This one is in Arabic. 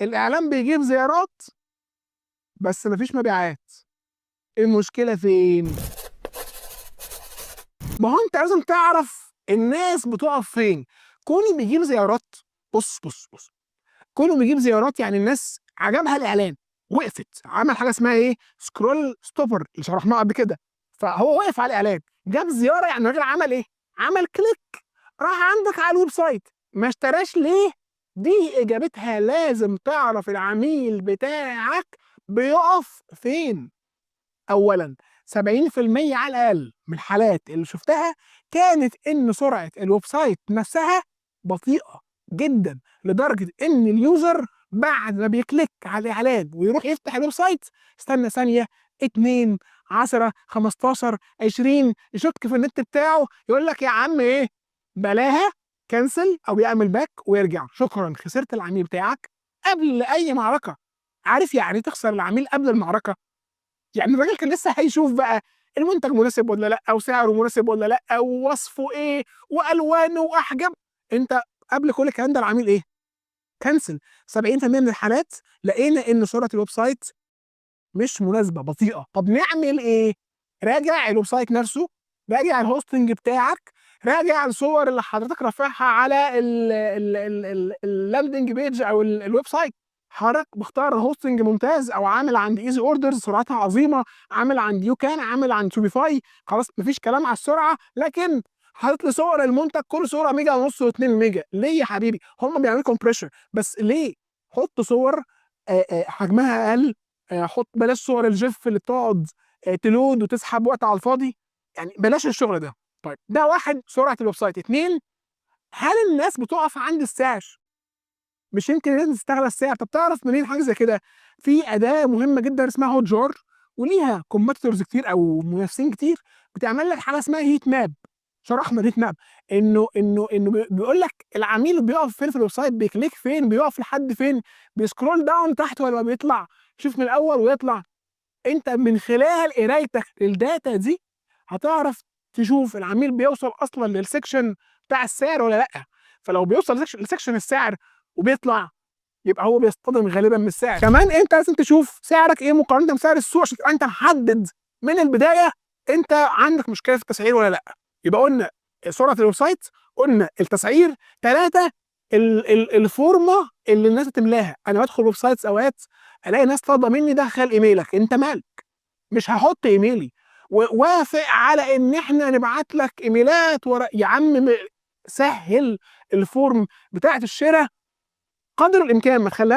الاعلان بيجيب زيارات بس مفيش مبيعات. المشكله فين؟ ما هو انت لازم تعرف الناس بتقف فين. كوني بيجيب زيارات، بص كونه بيجيب زيارات يعني الناس عجبها الاعلان، وقفت، عمل حاجه اسمها ايه؟ سكرول ستوبر اللي شرحناها قبل كده. فهو وقف على الاعلان، جاب زياره، يعني الراجل عمل ايه؟ عمل كليك، راح عندك على الويب سايت، ما اشتراش ليه؟ دي اجابتها لازم تعرف العميل بتاعك بيقف فين. اولا 70% على الاقل من الحالات اللي شفتها كانت ان سرعه الويب سايت نفسها بطيئه جدا، لدرجه ان اليوزر بعد ما بيكليك على الاعلان ويروح يفتح الويب سايت استنى ثانيه، 2، 10، 15، 20 يشك في النت بتاعه، يقول لك يا عم ايه، بلاها، كنسل او يعمل باك ويرجع. شكرا، خسرت العميل بتاعك قبل اي معركه. عارف يعني تخسر العميل قبل المعركه؟ يعني الراجل كان لسه هيشوف بقى المنتج مناسب ولا لا، وسعره مناسب ولا لا، ووصفه ايه، والوانه واحجام. انت قبل كل الكلام ده العميل ايه؟ كنسل. 70% من الحالات لقينا ان سرعه الويب سايت مش مناسبه، بطيئه. طب نعمل ايه؟ راجع الويب سايت نفسه، راجع الهوستنج بتاعك، راجع الصور اللي حضرتك رافعها على اللاندنج بيج او الويب سايت. حضرتك مختار هوستنج ممتاز، او عامل عند ايزي اوردرز سرعتها عظيمه، عامل عند يو كان، عامل عند شوبيفاي، خلاص مفيش كلام على السرعه، لكن حاطط لي صور المنتج كل صوره ميجا ونص و2 ميجا. ليه يا حبيبي؟ هم بيعملوا كومبريشن بس ليه؟ حط صور حجمها اقل، حط بلاش صور الجيف اللي بتقعد تلود وتسحب وقت على الفاضي، يعني بلاش الشغل ده. طيب ده واحد، سرعه الويب سايت. اتنين، هل الناس بتقف عند السعر؟ مش يمكن لازم تستغل السعر؟ طب تعرف منين حاجه زي كده؟ في اداه مهمه جدا اسمها هوت جار، وليها كومبيتيتورز كتير او منافسين كتير، بتعمل لك حاجه اسمها هيت ماب. شرحنا الهيت ماب، انه بيقول لك العميل بيقف فين في الويب سايت، بيكليك فين، بيقف لحد فين، بيسكرول داون تحت ولا بيطلع، شوف من الاول ويطلع. انت من خلال قرايتك للداتا دي هتعرف تشوف العميل بيوصل اصلا للسكشن بتاع السعر ولا لا. فلو بيوصل لسكشن السعر وبيطلع، يبقى هو بيصطدم غالبا من السعر. كمان انت لازم تشوف سعرك ايه مقارنه بسعر السوق، عشان تبقى انت محدد من البدايه انت عندك مشكله في التسعير ولا لا. يبقى قلنا سرعه الويب سايت، قلنا التسعير، ثلاثه الفورمه اللي الناس بتملاها. انا بدخل ويب سايتس اوقات الاقي ناس طالبه مني دخل ايميلك، انت مالك؟ مش هحط ايميلي. ووافق على ان احنا نبعت لك ايميلات ورا يا عم، سهل الفورم بتاعت الشراء قدر الامكان، ما تخليهاش